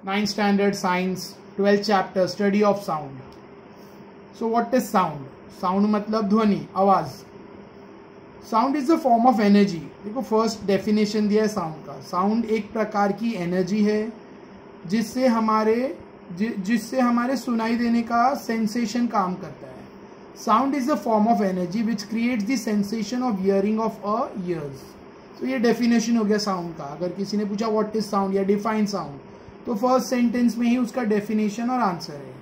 9th standard science 12th chapter study of sound. So what is sound? Sound मतलब ध्वनि, आवाज. Sound is a form of energy. देखो first definition दिया है sound का. Sound एक प्रकार की एनर्जी है जिससे हमारे सुनाई देने का सेंसेशन काम करता है. Sound is a form of energy which creates the sensation of hearing of a years. तो ये डेफिनेशन हो गया साउंड का. अगर किसी ने पूछा व्हाट इज साउंड या डिफाइन साउंड, तो फर्स्ट सेंटेंस में ही उसका डेफिनेशन और आंसर है.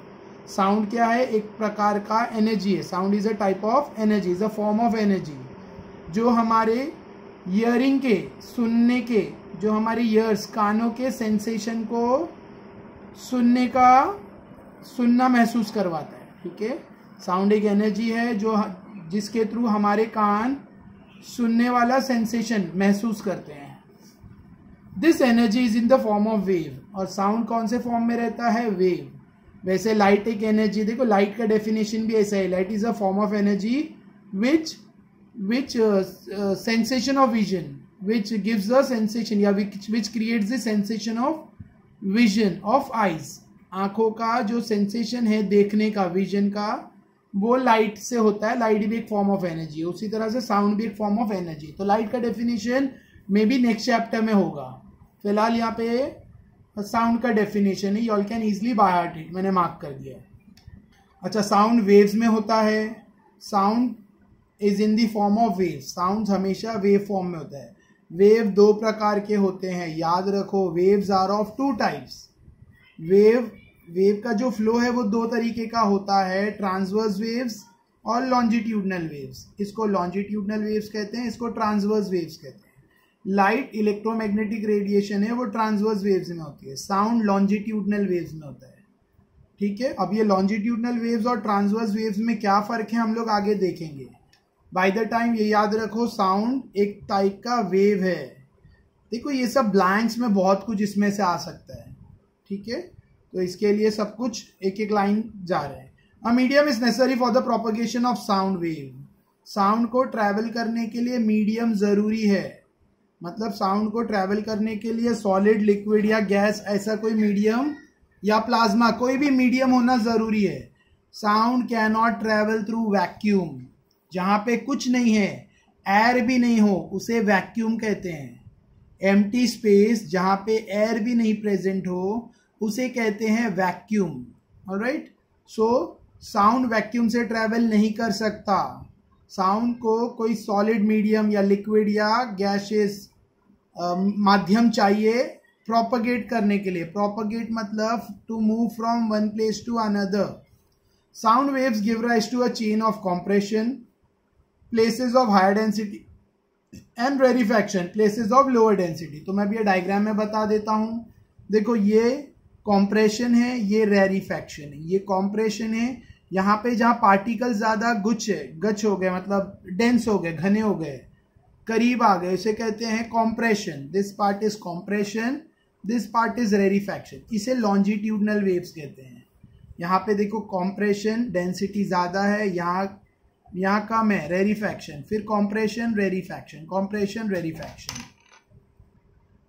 साउंड क्या है? एक प्रकार का एनर्जी है. Sound is a type of energy, is a form of energy जो हमारे हियरिंग के, सुनने के, जो हमारे ईयर्स, कानों के सेंसेशन को सुनना महसूस करवाता है. ठीक है. साउंड एक एनर्जी है जिसके थ्रू हमारे कान सुनने वाला सेंसेशन महसूस करते हैं. This energy is in the form of wave. और साउंड कौन से फॉर्म में रहता है? वेव. वैसे लाइट एक एनर्जी, देखो लाइट का डेफिनेशन भी ऐसा है. Light is a form of energy which sensation of vision, which gives the sensation या which creates the sensation of vision of eyes. आंखों का जो सेंसेशन है देखने का, विजन का, वो लाइट से होता है. लाइट भी एक फॉर्म ऑफ एनर्जी है. उसी तरह से साउंड भी एक फॉर्म ऑफ एनर्जी. तो लाइट का definition may be next chapter में होगा. फिलहाल यहाँ पे साउंड का डेफिनेशन है. You all can easily by heart it. मैंने मार्क कर दिया है. अच्छा, साउंड वेव्स में होता है. Sound is in the form of wave. Sound हमेशा वेव फॉर्म में होता है. वेव दो प्रकार के होते हैं, याद रखो. Waves are of two types. Wave का जो फ्लो है वो दो तरीके का होता है, ट्रांसवर्स वेव्स और लॉन्जिट्यूडनल वेव्स. इसको लॉन्जिट्यूडनल वेव्स कहते हैं, इसको ट्रांसवर्स वेव्स कहते हैं. लाइट इलेक्ट्रोमैग्नेटिक रेडिएशन है, वो ट्रांसवर्स वेव्स में होती है. साउंड लॉन्जिट्यूडनल वेव्स में होता है. ठीक है. अब ये लॉन्जिट्यूडनल वेव्स और ट्रांसवर्स वेव्स में क्या फर्क है हम लोग आगे देखेंगे. बाय द टाइम ये याद रखो, साउंड एक टाइप का वेव है. देखो ये सब ब्लैंक्स में बहुत कुछ इसमें से आ सकता है. ठीक है. तो इसके लिए सब कुछ एक एक लाइन जा रहे हैं. A medium is necessary for the propagation of sound wave. Sound को ट्रैवल करने के लिए मीडियम जरूरी है. मतलब साउंड को ट्रैवल करने के लिए सॉलिड, लिक्विड या गैस, ऐसा कोई मीडियम, या प्लाज्मा, कोई भी मीडियम होना जरूरी है. Sound can not travel through vacuum. जहां पे कुछ नहीं है, एयर भी नहीं हो, उसे वैक्यूम कहते हैं. एम्प्टी स्पेस जहां पे एयर भी नहीं प्रेजेंट हो, उसे कहते हैं vacuum. Alright. So sound vacuum से ट्रैवल नहीं कर सकता. साउंड को कोई सॉलिड मीडियम या लिक्विड या गैसियस माध्यम चाहिए प्रोपगेट करने के लिए. प्रोपगेट मतलब to move from one place to another. Sound waves give rise to a chain of compression, places of higher density and rarefaction, places of lower density. तो मैं भी ये डायग्राम में बता देता हूं. देखो ये कॉम्प्रेशन है, ये रेरिफैक्शन है. ये कॉम्प्रेशन है, यहाँ पे जहां पार्टिकल ज्यादा गच हो गए, मतलब डेंस हो गए, घने हो गए, करीब आ गए, इसे कहते हैं compression. This part is compression, this part is rarefaction. इसे लॉन्जिट्यूडनल वेव्स कहते हैं. यहाँ पे देखो कॉम्प्रेशन, डेंसिटी ज्यादा है, यहाँ कम है, रेरिफैक्शन. फिर कॉम्प्रेशन, रेरिफैक्शन, कॉम्प्रेशन, रेरिफैक्शन.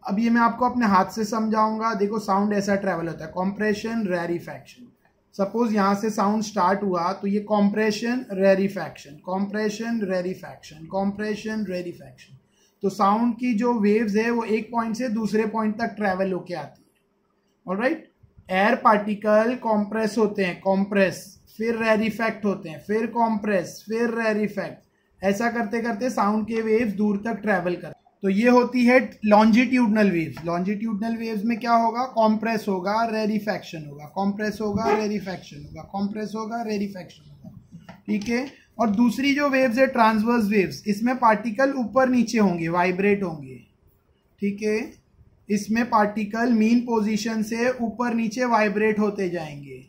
अब ये मैं आपको अपने हाथ से समझाऊंगा. देखो साउंड ऐसा ट्रैवल होता है, कॉम्प्रेशन, रेरिफैक्शन. सपोज यहाँ से साउंड स्टार्ट हुआ तो ये कॉम्प्रेशन, रेरिफैक्शन, कॉम्प्रेशन, रेरिफैक्शन, कॉम्प्रेशन, रेरिफैक्शन. तो साउंड की जो वेव्स है वो एक पॉइंट से दूसरे पॉइंट तक ट्रैवल होके आती है. ऑलराइट. एयर पार्टिकल कॉम्प्रेस होते हैं, कॉम्प्रेस, फिर रेरिफैक्ट होते हैं, फिर कॉम्प्रेस, फिर रेरिफैक्ट. ऐसा करते करते साउंड के वेव्स दूर तक ट्रैवल करते हैं. तो ये होती है लॉन्जिट्यूडनल वेव्स. लॉन्जिट्यूडनल वेव्स में क्या होगा? कॉम्प्रेस होगा, रेरिफैक्शन होगा, कॉम्प्रेस होगा, रेरिफैक्शन होगा, कॉम्प्रेस होगा, रेरिफैक्शन होगा. ठीक है. और दूसरी जो वेव्स है ट्रांसवर्स वेव्स, इसमें पार्टिकल ऊपर नीचे होंगे, वाइब्रेट होंगे. ठीक है. इसमें पार्टिकल मीन पोजीशन से ऊपर नीचे वाइब्रेट होते जाएंगे.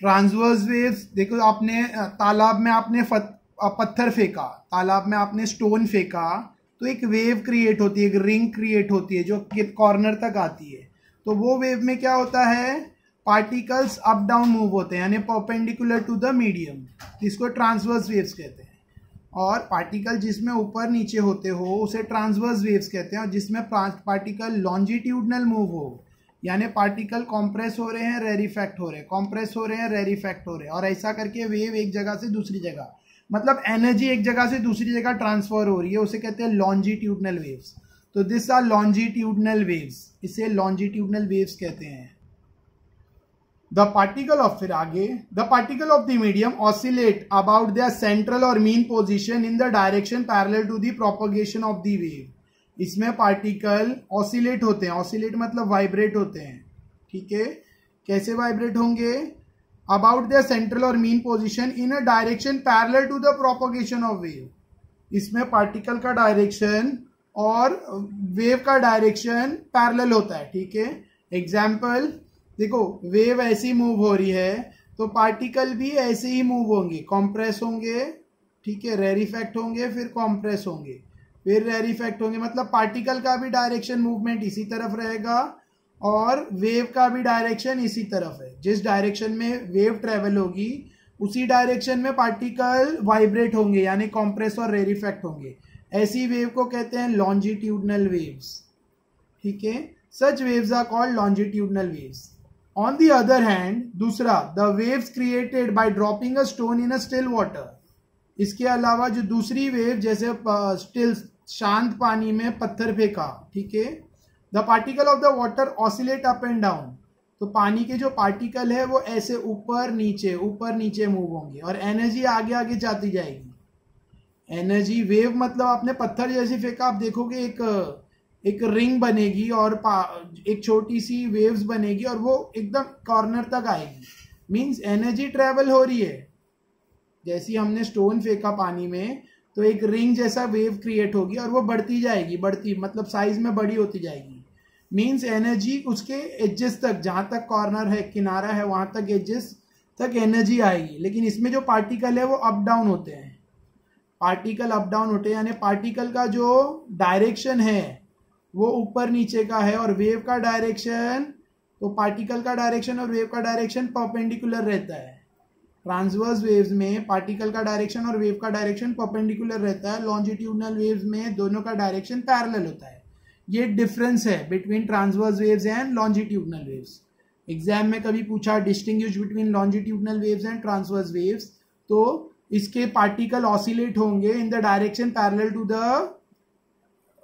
ट्रांसवर्स वेव्स, देखो आपने तालाब में आपने पत्थर फेंका, तालाब में आपने स्टोन फेंका, तो एक वेव क्रिएट होती है, एक रिंग क्रिएट होती है जो कॉर्नर तक आती है. तो वो वेव में क्या होता है? पार्टिकल्स अप डाउन मूव होते हैं, यानी परपेंडिकुलर टू द मीडियम. इसको ट्रांसवर्स वेव्स कहते हैं. और पार्टिकल जिसमें ऊपर नीचे होते हो उसे ट्रांसवर्स वेव्स कहते हैं. और जिसमें पार्टिकल लॉन्जिट्यूडनल मूव हो, यानी पार्टिकल कॉम्प्रेस हो रहे हैं, रेरिफैक्ट हो रहे हैं, कॉम्प्रेस हो रहे हैं, रेरिफैक्ट हो रहे हैं, और ऐसा करके वेव एक जगह से दूसरी जगह, मतलब एनर्जी एक जगह से दूसरी जगह ट्रांसफर हो रही है, उसे कहते हैं लॉन्जिट्यूडनल वेव्स। तो दिस आर लॉन्जिट्यूडनल वेव्स, इसे लॉन्जिट्यूडनल वेव्स कहते हैं। द पार्टिकल ऑफ, फिर आगे, the particle of the medium oscillate about their central और mean position in the direction parallel to the propagation of the wave. इसमें particle oscillate होते हैं, oscillate मतलब वाइब्रेट होते हैं, ठीक है। कैसे वाइब्रेट होंगे? अबाउट देयर सेंट्रल और mean position in a direction parallel to the propagation of wave. इसमें पार्टिकल का डायरेक्शन और वेव का डायरेक्शन पैरेलल होता है, ठीक है। एग्जाम्पल देखो, वेव ऐसी मूव हो रही है तो पार्टिकल भी ऐसे ही मूव होंगे, कॉम्प्रेस होंगे, ठीक है, रेरिफैक्ट होंगे, फिर कॉम्प्रेस होंगे, फिर रेरिफैक्ट होंगे, मतलब पार्टिकल का भी डायरेक्शन मूवमेंट इसी तरफ रहेगा और वेव का भी डायरेक्शन इसी तरफ है। जिस डायरेक्शन में वेव ट्रेवल होगी उसी डायरेक्शन में पार्टिकल वाइब्रेट होंगे, यानी कॉम्प्रेस और रेरिफैक्ट होंगे। ऐसी वेव को कहते हैं लॉन्जिट्यूडनल वेव्स, ठीक है। Such waves are called longitudinal waves. On the other hand, दूसरा, the waves created by dropping a stone in a still water. इसके अलावा जो दूसरी वेव, जैसे स्टिल शांत पानी में पत्थर फेंका, ठीक है। The particle of the water oscillate up and down. तो पानी के जो पार्टिकल है वो ऐसे ऊपर नीचे मूव होंगे और एनर्जी आगे आगे जाती जाएगी। एनर्जी वेव मतलब आपने पत्थर जैसे फेंका, आप देखोगे एक रिंग बनेगी और एक छोटी सी वेव्स बनेगी और वो एकदम कॉर्नर तक आएगी, मींस एनर्जी ट्रेवल हो रही है। जैसे हमने स्टोन फेंका पानी में तो एक रिंग जैसा वेव क्रिएट होगी और वो बढ़ती जाएगी, बढ़ती मतलब साइज में बड़ी होती जाएगी, मींस एनर्जी उसके एजेस तक, जहां तक कॉर्नर है, किनारा है, वहां तक एजेस तक एनर्जी आएगी। लेकिन इसमें जो पार्टिकल है वो अप डाउन होते हैं, पार्टिकल अप डाउन होते हैं, यानी पार्टिकल का जो डायरेक्शन है वो ऊपर नीचे का है और वेव का डायरेक्शन, तो पार्टिकल का डायरेक्शन और वेव का डायरेक्शन परपेंडिकुलर रहता है। ट्रांसवर्स वेव्स में पार्टिकल का डायरेक्शन और वेव का डायरेक्शन परपेंडिकुलर रहता है, लॉन्जिट्यूडनल वेव्स में दोनों का डायरेक्शन पैरेलल होता है। ये डिफरेंस है between transverse waves and longitudinal waves. Exam में कभी पूछा distinguish between longitudinal waves and transverse waves, तो इसके पार्टिकल ऑसिलेट होंगे in the direction parallel to the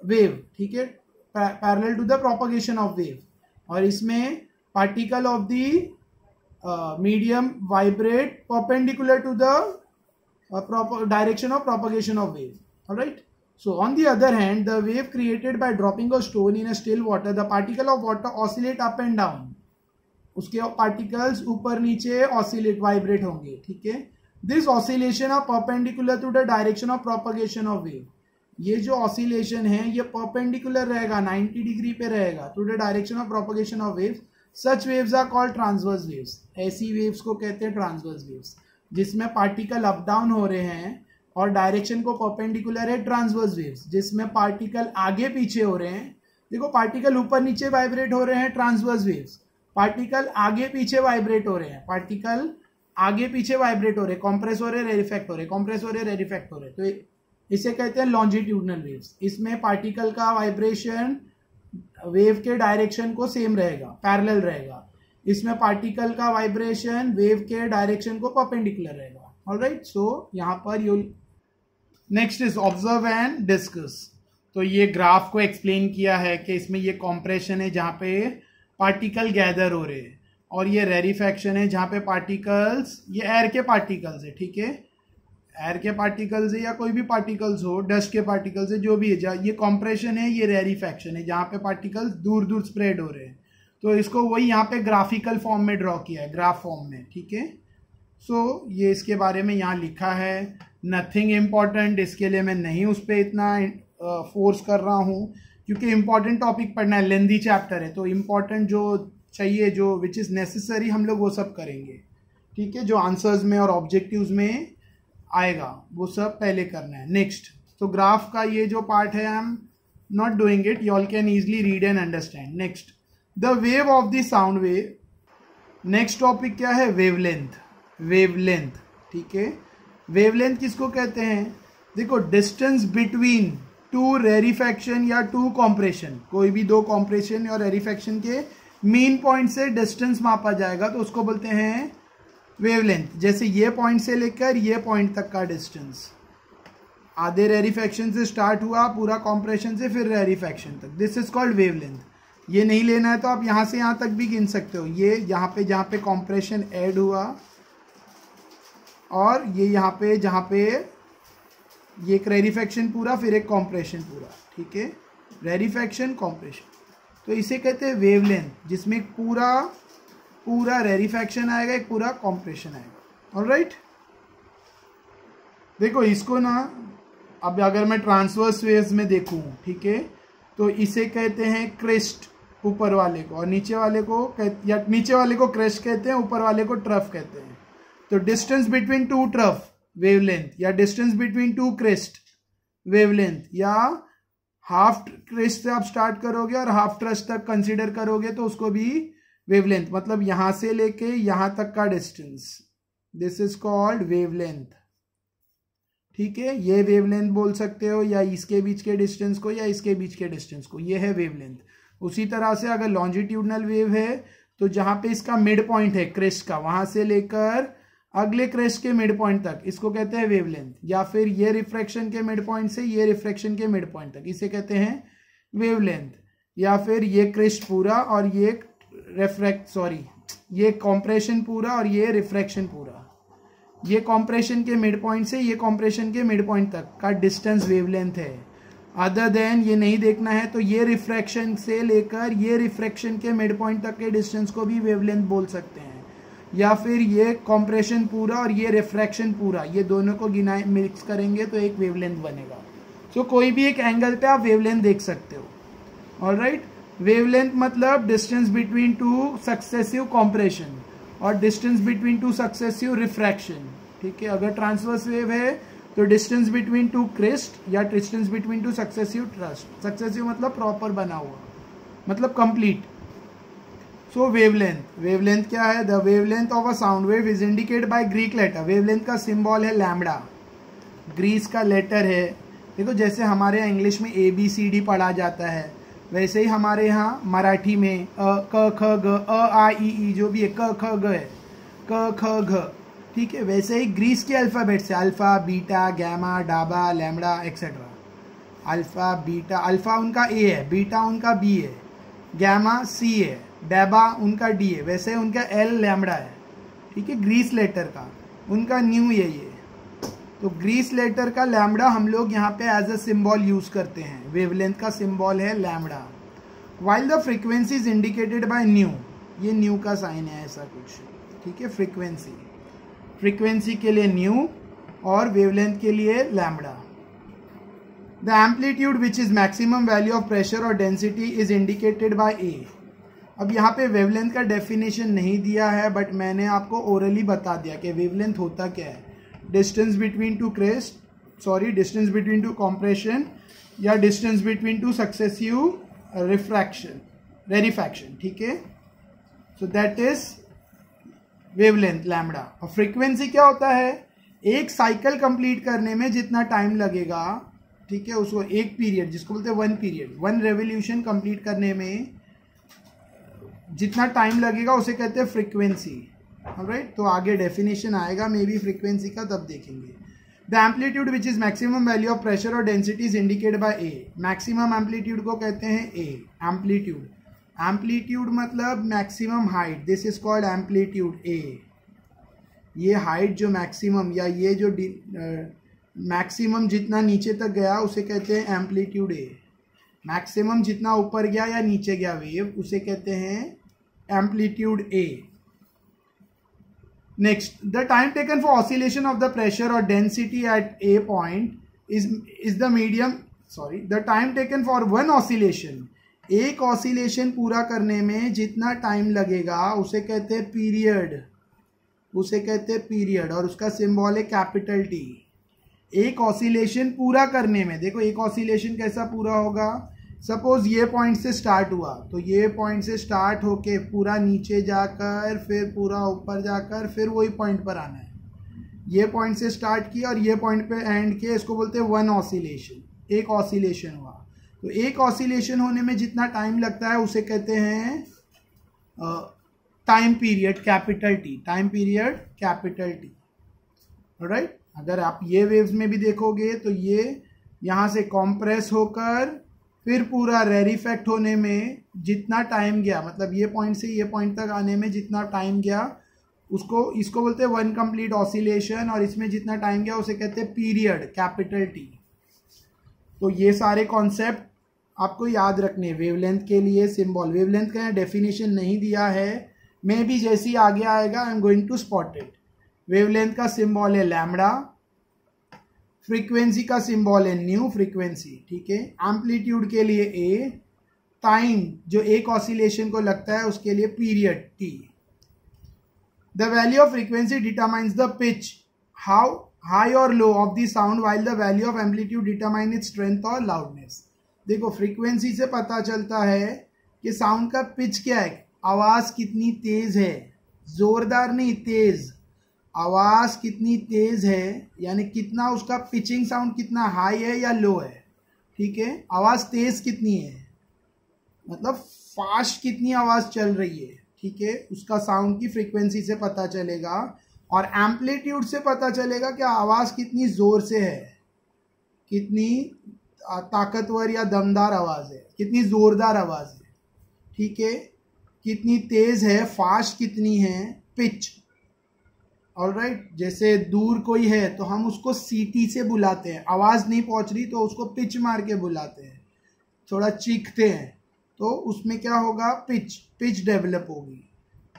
wave, ठीक है, parallel to the propagation of wave. और इसमें particle of the medium vibrate perpendicular to the direction of propagation of wave, alright. So on the other hand, the wave created by dropping a stone in a still water, the particle of water oscillate up and down. उसके particles ऊपर नीचे oscillate, vibrate होंगे, ठीक है। This oscillation are perpendicular to the direction of propagation of wave. ये जो oscillation है ये परपेंडिकुलर रहेगा, 90 डिग्री पे रहेगा to the direction of propagation of waves. Such waves are called transverse waves. ऐसी वेव्स को कहते हैं ट्रांसवर्स वेव्स, जिसमें पार्टिकल अप डाउन हो रहे हैं और डायरेक्शन को परपेंडिकुलर है ट्रांसवर्स वेव्स, जिसमें पार्टिकल आगे पीछे हो रहे हैं। देखो, पार्टिकल ऊपर नीचे वाइब्रेट हो रहे हैं ट्रांसवर्स वेव्स, पार्टिकल आगे पीछे वाइब्रेट हो रहे हैं, पार्टिकल आगे पीछे वाइब्रेट हो रहे हैं, कॉम्प्रेस हो रहे, रेरिफैक्ट हो रहे, कॉम्प्रेस हो रहे, रेरिफैक्ट हो रहे, तो इसे कहते हैं लॉन्जिट्यूडनल वेव्स। इसमें पार्टिकल का वाइब्रेशन वेव के डायरेक्शन को सेम रहेगा, पैरेलल रहेगा। इसमें पार्टिकल का वाइब्रेशन वेव के डायरेक्शन को परपेंडिकुलर रहेगा, ऑलराइट। सो यहाँ पर you next is observe and discuss. तो ये ग्राफ को एक्सप्लेन किया है कि इसमें ये कॉम्प्रेशन है जहाँ पे पार्टिकल गैदर हो रहे हैं, और ये रेरिफैक्शन है जहाँ पे पार्टिकल्स, ये एयर के पार्टिकल्स है, ठीक है, एयर के पार्टिकल्स है या कोई भी पार्टिकल्स हो, डस्ट के पार्टिकल्स है, जो भी है, ये कॉम्प्रेशन है, ये रेरिफैक्शन है जहाँ पे पार्टिकल्स दूर दूर स्प्रेड हो रहे हैं। तो इसको वही यहाँ पे ग्राफिकल फॉर्म में ड्रॉ किया है, ग्राफ फॉर्म में, ठीक है। सो ये इसके बारे में यहाँ लिखा है, नथिंग इम्पॉर्टेंट, इसके लिए मैं नहीं उस पर इतना फोर्स कर रहा हूँ क्योंकि इम्पॉर्टेंट टॉपिक पढ़ना है, लेंदी चैप्टर है, तो इम्पॉर्टेंट जो चाहिए, जो विच इज़ नेसेसरी, हम लोग वो सब करेंगे, ठीक है। जो आंसर्स में और ऑब्जेक्टिव्स में आएगा वो सब पहले करना है। नेक्स्ट, तो ग्राफ का ये जो पार्ट है, I am not doing it, you all can easily read and understand. Next, the wave of the sound wave. Next topic क्या है? वेवलेंथ। वेवलेंथ, ठीक है। वेवलेंथ किसको कहते हैं? देखो, डिस्टेंस बिटवीन टू रेरिफैक्शन या टू कॉम्प्रेशन, कोई भी दो कॉम्प्रेशन और रेरिफैक्शन के मीन पॉइंट से डिस्टेंस मापा जाएगा तो उसको बोलते हैं वेवलेंथ। जैसे ये पॉइंट से लेकर ये पॉइंट तक का डिस्टेंस, आधे रेरिफैक्शन से स्टार्ट हुआ पूरा कॉम्प्रेशन से फिर रेरिफैक्शन तक, दिस इज कॉल्ड वेवलेंथ। ये नहीं लेना है तो आप यहाँ से यहाँ तक भी गिन सकते हो। ये यहाँ पे जहाँ पे कॉम्प्रेशन ऐड हुआ और ये यहाँ पे जहाँ पे ये एक रेरिफैक्शन पूरा फिर एक कॉम्प्रेशन पूरा, ठीक है, रेरिफैक्शन कॉम्प्रेशन, तो इसे कहते हैं वेवलेंथ, जिसमें पूरा रेरिफैक्शन आएगा, एक पूरा कॉम्प्रेशन आएगा। ऑलराइट, देखो इसको ना अब अगर मैं ट्रांसवर्स वेव्स में देखूं, ठीक है, तो इसे कहते हैं क्रेस्ट ऊपर वाले को, और नीचे वाले को क्रेस्ट कहते हैं, ऊपर वाले को ट्रफ कहते हैं। तो distance between two trough wavelength, या distance between two crest wavelength, या हाफ क्रेस्ट से आप स्टार्ट करोगे और हाफ ट्रस्ट तक कंसीडर करोगे तो उसको भी वेवलेंथ, मतलब यहां से लेके यहां तक का distance, this is called wavelength. ठीक है, ये वेवलेंथ बोल सकते हो, या इसके बीच के डिस्टेंस को या इसके बीच के डिस्टेंस को, ये है वेवलेंथ। उसी तरह से अगर लॉन्जिट्यूडनल वेव है तो जहां पे इसका मिड पॉइंट है क्रेस्ट का, वहां से लेकर अगले क्रेस्ट के मिड पॉइंट तक, इसको कहते हैं वेवलेंथ। या फिर ये रिफ्रैक्शन के मिड पॉइंट से ये रिफ्रैक्शन के मिड पॉइंट तक, इसे कहते हैं वेवलेंथ। या फिर ये क्रेस्ट पूरा और ये ये कॉम्प्रेशन पूरा और ये रिफ्रैक्शन पूरा, ये कॉम्प्रेशन के मिड पॉइंट से ये कॉम्प्रेशन के मिड पॉइंट तक का डिस्टेंस वेवलेंथ है। अदर देन ये नहीं देखना है तो ये रिफ्रैक्शन से लेकर ये रिफ्रैक्शन के मिड पॉइंट तक के डिस्टेंस को भी वेवलेंथ बोल सकते हैं। या फिर ये कॉम्प्रेशन पूरा और ये रिफ्रैक्शन पूरा, ये दोनों को गिना मिक्स करेंगे तो एक वेवलेंथ बनेगा। सो कोई भी एक एंगल पे आप वेवलेंथ देख सकते हो। ऑलराइट, वेवलेंथ मतलब distance between two successive compression और distance between two successive refraction. ठीक है, अगर ट्रांसवर्स वेव है तो डिस्टेंस बिटवीन टू क्रेस्ट या distance between two successive trust. Successive मतलब प्रॉपर बना हुआ, मतलब कंप्लीट। सो वेवलेंथ क्या है? The wavelength of a sound wave is indicated by Greek letter. Wavelength का सिंबल है लैम्बडा, ग्रीस का लेटर है। देखो जैसे हमारे यहाँ इंग्लिश में ABCD पढ़ा जाता है, वैसे ही हमारे यहाँ मराठी में क ख ग आ ई ई जो भी है, क ख ग है, क ख घ, ठीक है। वैसे ही ग्रीस के अल्फाबेट से अल्फा, बीटा, गैमा, डाबा, lambda etcetera. Alpha, beta, alpha उनका A है, बीटा उनका B है, गैमा C है, डाबा उनका D है, वैसे उनका L लैम्बडा है। ठीक है, ग्रीस लेटर का उनका न्यू ये तो ग्रीस लेटर का लैम्बडा हम लोग यहाँ पे एज अ सिंबल यूज करते हैं। वेवलेंथ का सिंबल है lambda. While the frequency is indicated bye new, ये न्यू का साइन है ऐसा कुछ। ठीक है, फ्रीक्वेंसी के लिए न्यू और वेवलेंथ के लिए lambda. The amplitude which is maximum value of pressure और डेंसिटी इज इंडिकेटेड बाय ए। अब यहाँ पे वेवलेंथ का डेफिनेशन नहीं दिया है, बट मैंने आपको ओरली बता दिया कि वेवलेंथ होता क्या है। Distance between distance between to compression या डिस्टेंस बिटवीन टू सक्सेसिव रेरिफैक्शन। ठीक है, so that is wavelength lambda. और फ्रीक्वेंसी क्या होता है? एक साइकिल कंप्लीट करने में जितना टाइम लगेगा, ठीक है, उसको एक पीरियड जिसको बोलते हैं 1 पीरियड, 1 रेवोल्यूशन कंप्लीट करने में जितना टाइम लगेगा उसे कहते हैं फ्रीक्वेंसी। ऑलराइट, तो आगे डेफिनेशन आएगा मे बी फ्रीक्वेंसी का, तब देखेंगे। The amplitude which is maximum value of pressure और density is indicated by A. Maximum amplitude को कहते हैं ए। एम्पलीट्यूड मतलब maximum height, this is called amplitude A. ये हाइट जो मैक्सिमम या ये जो मैक्सिमम जितना नीचे तक गया उसे कहते हैं एम्पलीट्यूड ए। मैक्सिमम जितना ऊपर गया या नीचे गया वेव उसे कहते हैं amplitude A. Next, the time taken for oscillation of the pressure or density at A point is the medium. The time taken for one oscillation, एक oscillation पूरा करने में जितना टाइम लगेगा उसे कहते हैं पीरियड, और उसका सिंबल है कैपिटल T। एक oscillation पूरा करने में, देखो एक oscillation कैसा पूरा होगा? सपोज ये पॉइंट से स्टार्ट हुआ, तो ये पॉइंट से स्टार्ट होके पूरा नीचे जाकर फिर पूरा ऊपर जाकर फिर वही पॉइंट पर आना है। ये पॉइंट से स्टार्ट किया और ये पॉइंट पे एंड किया, इसको बोलते हैं 1 ऑसिलेशन। एक ऑसिलेशन हुआ, तो एक ऑसिलेशन होने में जितना टाइम लगता है उसे कहते हैं time period capital T, time period capital T, right. अगर आप ये वेव्स में भी देखोगे तो ये यहाँ से कॉम्प्रेस होकर फिर पूरा रेरिफेक्ट होने में जितना टाइम गया, मतलब ये पॉइंट से ये पॉइंट तक आने में जितना टाइम गया उसको, इसको बोलते हैं वन कंप्लीट ऑसिलेशन, और इसमें जितना टाइम गया उसे कहते हैं पीरियड कैपिटल टी। तो ये सारे कॉन्सेप्ट आपको याद रखने। वेवलेंथ के लिए सिंबल, वेवलेंथ का डेफिनेशन नहीं दिया है, मे भी जैसी आगे आएगा I am going to spot it. Wavelength का सिंबल है लैम्बडा, फ्रीक्वेंसी का सिंबल है न्यू फ्रीक्वेंसी, ठीक है। एम्पलीट्यूड के लिए ए, टाइम जो एक ऑसिलेशन को लगता है उसके लिए period T. The value of frequency determines the pitch, how high और low of the sound, while the value of amplitude determine its strength और लाउडनेस। देखो फ्रीक्वेंसी से पता चलता है कि साउंड का पिच क्या है, आवाज कितनी तेज है, जोरदार नहीं तेज, आवाज कितनी तेज है, यानी कितना उसका पिचिंग साउंड कितना हाई है या लो है, ठीक है। आवाज तेज कितनी है, मतलब फास्ट कितनी आवाज चल रही है, ठीक है, उसका साउंड की फ्रीक्वेंसी से पता चलेगा। और एम्पलीट्यूड से पता चलेगा कि आवाज कितनी जोर से है, कितनी ताकतवर या दमदार आवाज है, कितनी जोरदार आवाज है, ठीक है, कितनी तेज है, फास्ट कितनी है, पिच। ऑलराइट, जैसे दूर कोई है तो हम उसको सीटी से बुलाते हैं, आवाज नहीं पहुंच रही तो उसको पिच मार के बुलाते हैं, थोड़ा चीखते हैं, तो उसमें क्या होगा, पिच डेवलप होगी।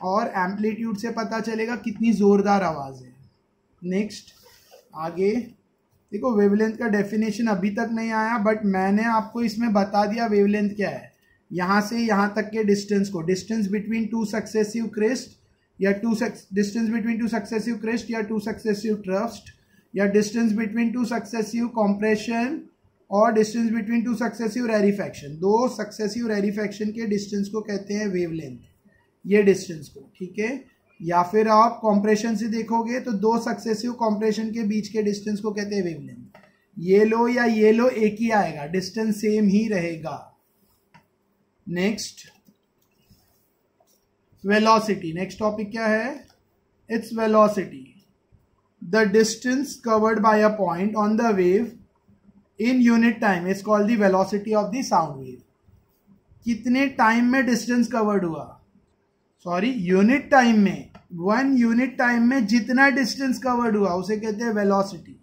और एम्पलीट्यूड से पता चलेगा कितनी जोरदार आवाज है। नेक्स्ट आगे देखो, वेवलेंथ का डेफिनेशन अभी तक नहीं आया, बट मैंने आपको इसमें बता दिया वेवलेंथ क्या है। यहाँ से यहाँ तक के डिस्टेंस को, distance between two successive crest या distance between two successive crest या टू सक्सेसिव ट्रस्ट, या distance between two successive compression और distance between two successive rarefaction, दो सक्सेसिव रेरिफेक्शन के डिस्टेंस को कहते हैं वेवलेंथ, ये डिस्टेंस को, ठीक है। या फिर आप कॉम्प्रेशन से देखोगे तो दो सक्सेसिव कॉम्प्रेशन के बीच के डिस्टेंस को कहते हैं वेवलेंथ। ये लो या ये लो एक ही आएगा, डिस्टेंस सेम ही रहेगा। नेक्स्ट वेलोसिटी, नेक्स्ट टॉपिक क्या है, its velocity, the distance covered by a point on the wave in unit time is called the velocity of the sound wave. कितने टाइम में डिस्टेंस कवर्ड हुआ, sorry unit time में, 1 unit time में जितना distance covered हुआ उसे कहते हैं वेलोसिटी।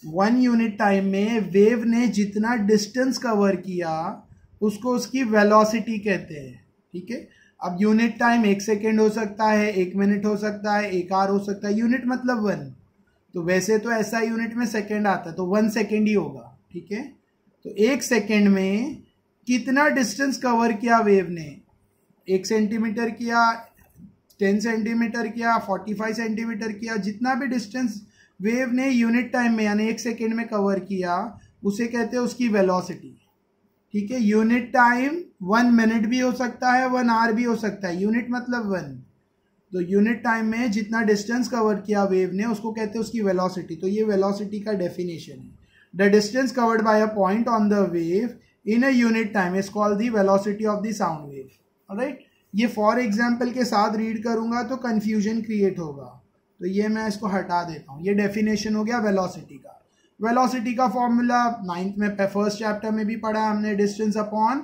1 यूनिट टाइम में वेव ने जितना डिस्टेंस कवर किया उसको उसकी वेलोसिटी कहते हैं, ठीक है। अब यूनिट टाइम 1 सेकेंड हो सकता है, 1 मिनट हो सकता है, 1 आवर हो सकता है, यूनिट मतलब 1, तो वैसे तो ऐसा यूनिट में सेकेंड आता है तो 1 सेकेंड ही होगा, ठीक है। तो 1 सेकेंड में कितना डिस्टेंस कवर किया वेव ने, 1 सेंटीमीटर किया, 10 सेंटीमीटर किया, 45 सेंटीमीटर किया, जितना भी डिस्टेंस वेव ने यूनिट टाइम में यानी 1 सेकेंड में कवर किया उसे कहते हैं उसकी वेलोसिटी, ठीक है। यूनिट टाइम 1 मिनट भी हो सकता है, 1 आवर भी हो सकता है, यूनिट मतलब 1, तो यूनिट टाइम में जितना डिस्टेंस कवर किया वेव ने उसको कहते हैं उसकी वेलोसिटी। तो ये वेलोसिटी का डेफिनेशन है, the distance covered by a point on the wave in a unit time is called the velocity of the sound wave. Alright, ये फॉर एग्जाम्पल के साथ रीड करूंगा तो कंफ्यूजन क्रिएट होगा, तो ये मैं इसको हटा देता हूँ। ये डेफिनेशन हो गया वेलोसिटी का। वेलोसिटी का फॉर्मूला 9th में फर्स्ट चैप्टर में भी पढ़ा हमने, डिस्टेंस अपॉन